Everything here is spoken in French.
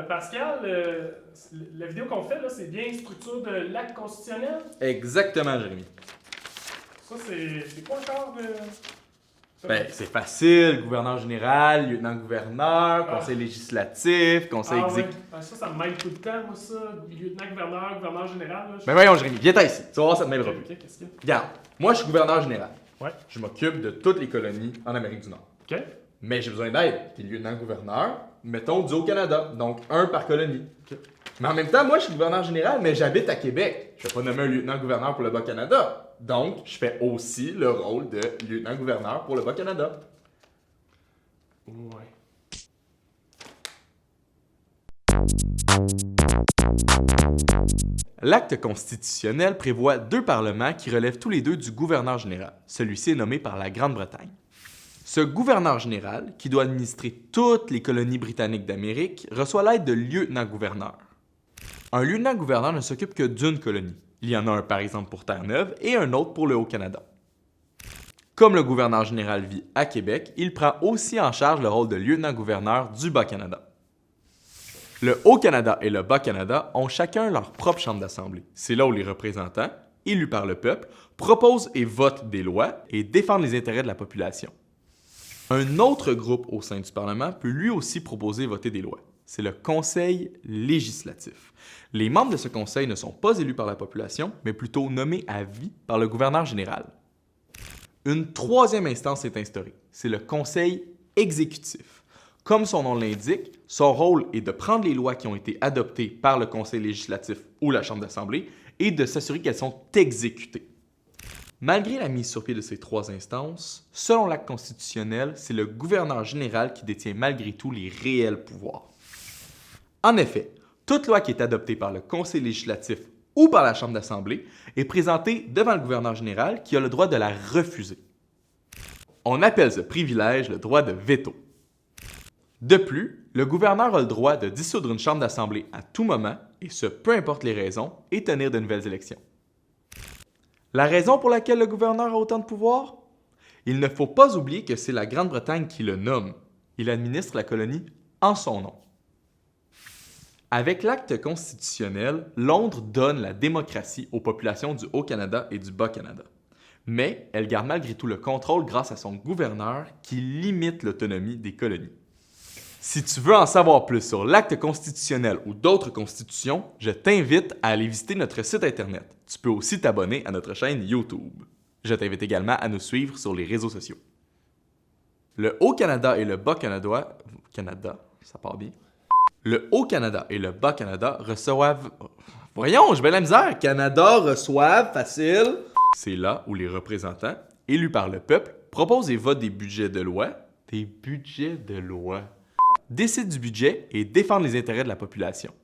Pascal, la vidéo qu'on fait, là, c'est bien structure de l'acte constitutionnel? Exactement, Jérémy. Ça, c'est quoi encore? Ben, c'est facile, gouverneur général, lieutenant-gouverneur, conseil législatif, conseil exécutif. Ouais. Ben, ça me mêle tout le temps, moi, ça. Lieutenant-gouverneur, gouverneur général. Là, Ben voyons, Jérémy, viens ici, tu vas voir, ça te mêlera plus. Ok, qu'est-ce qu'il y a? Regarde, moi je suis gouverneur général. Ouais. Je m'occupe de toutes les colonies en Amérique du Nord. Ok. Mais j'ai besoin d'aide. T'es lieutenant-gouverneur, mettons du Haut-Canada, donc un par colonie. Ok. Mais en même temps, moi je suis gouverneur général, mais j'habite à Québec. Je vais pas nommer un lieutenant-gouverneur pour le Bas-Canada. Donc, je fais aussi le rôle de lieutenant-gouverneur pour le Bas-Canada. Ouais. L'acte constitutionnel prévoit deux parlements qui relèvent tous les deux du gouverneur général. Celui-ci est nommé par la Grande-Bretagne. Ce gouverneur général, qui doit administrer toutes les colonies britanniques d'Amérique, reçoit l'aide de lieutenant-gouverneur. Un lieutenant-gouverneur ne s'occupe que d'une colonie. Il y en a un par exemple pour Terre-Neuve et un autre pour le Haut-Canada. Comme le gouverneur général vit à Québec, il prend aussi en charge le rôle de lieutenant-gouverneur du Bas-Canada. Le Haut-Canada et le Bas-Canada ont chacun leur propre chambre d'assemblée. C'est là où les représentants, élus par le peuple, proposent et votent des lois et défendent les intérêts de la population. Un autre groupe au sein du Parlement peut lui aussi proposer et voter des lois. C'est le Conseil législatif. Les membres de ce conseil ne sont pas élus par la population, mais plutôt nommés à vie par le gouverneur général. Une troisième instance est instaurée. C'est le Conseil exécutif. Comme son nom l'indique, son rôle est de prendre les lois qui ont été adoptées par le Conseil législatif ou la Chambre d'Assemblée et de s'assurer qu'elles sont exécutées. Malgré la mise sur pied de ces trois instances, selon l'acte constitutionnel, c'est le gouverneur général qui détient malgré tout les réels pouvoirs. En effet, toute loi qui est adoptée par le Conseil législatif ou par la Chambre d'Assemblée est présentée devant le gouverneur général qui a le droit de la refuser. On appelle ce privilège le droit de veto. De plus, le gouverneur a le droit de dissoudre une Chambre d'Assemblée à tout moment, et ce peu importe les raisons, et tenir de nouvelles élections. La raison pour laquelle le gouverneur a autant de pouvoir? Il ne faut pas oublier que c'est la Grande-Bretagne qui le nomme. Il administre la colonie en son nom. Avec l'acte constitutionnel, Londres donne la démocratie aux populations du Haut-Canada et du Bas-Canada. Mais elle garde malgré tout le contrôle grâce à son gouverneur qui limite l'autonomie des colonies. Si tu veux en savoir plus sur l'acte constitutionnel ou d'autres constitutions, je t'invite à aller visiter notre site internet. Tu peux aussi t'abonner à notre chaîne YouTube. Je t'invite également à nous suivre sur les réseaux sociaux. Le Haut-Canada et le Bas-Canada... Canada, ça part bien. Le Haut-Canada et le Bas-Canada reçoivent... Voyons, j'ai bien la misère! Canada reçoivent, facile! C'est là où les représentants, élus par le peuple, proposent et votent des budgets de loi. Des budgets de loi. Décident du budget et défendent les intérêts de la population.